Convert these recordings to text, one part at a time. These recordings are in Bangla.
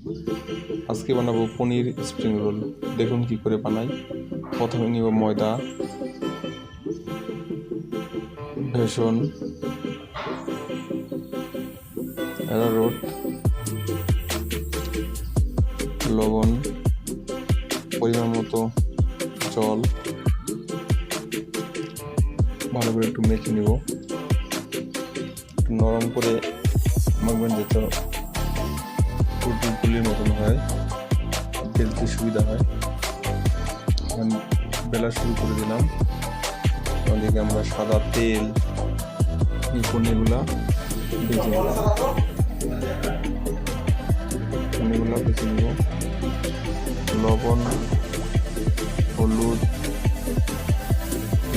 আজকে বানাবো পনির স্প্রিং রোল। দেখুন কি করে বানাই। প্রথমে নিব ময়দা, বেসন, অ্যারারুট, লবণ, পরিমাণ মতো জল, ভালো করে একটু মেখে নিব। একটু নরম করে মাখবেন যাতে পুলির মতন হয়, বেলতে সুবিধা হয়। এখন বেলা শুরু করে দিলাম। ওদিকে আমরা সাদা তেল পনিরগুলা ভেজে নিব। পনিরগুলা ভেজে নিব। লবণ, হলুদ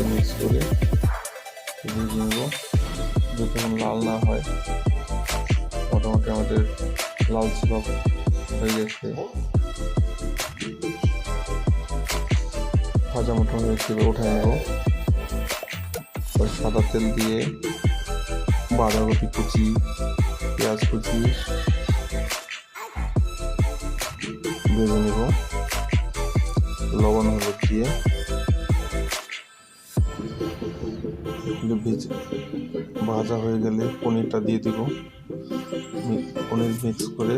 মিক্স করে ভেজে নিব যতক্ষণ লাল না হয়। মোটামুটি আমাদের লালচে ভাব হয়ে গেছে, ভাজা মোটামুটি হিসেবে উঠে নেব। সাদা তেল দিয়ে বাঁধাকপি কুচি, পেঁয়াজ কুচি ভেজে নেব। লবণ হলুদ দিয়ে ভাজা হয়ে গেলে পনিরটা দিয়ে দিব। পনির মিক্স করে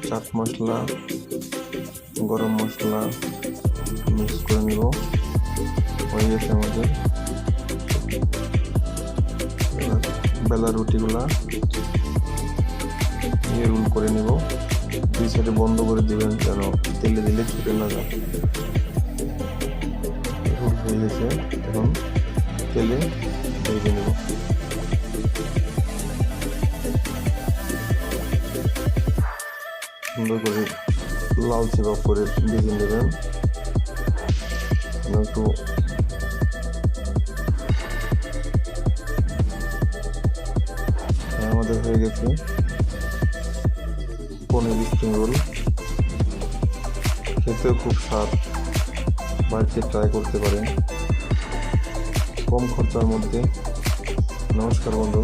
চাট মশলা, গরম মশলা মিক্স করে নিব। হয়ে গেছে আমাদের। বেলা রুটিগুলা নিয়ে রোল করে নিব। দুই সাইডে বন্ধ করে দিবেন যেন তেলে দিলে ছুটে না যায়। রোল হয়ে গেছে, এখন তেলে ভেজে নেব। সুন্দর করে লালচে ভাব করে ভেজে নেবেন। একটু আমাদের হয়ে গেছে পনির স্প্রিং রোল। খেতেও খুব স্বাদ, বাড়িতে ট্রাই করতে পারেন কম খরচার মধ্যে। নমস্কার বন্ধু।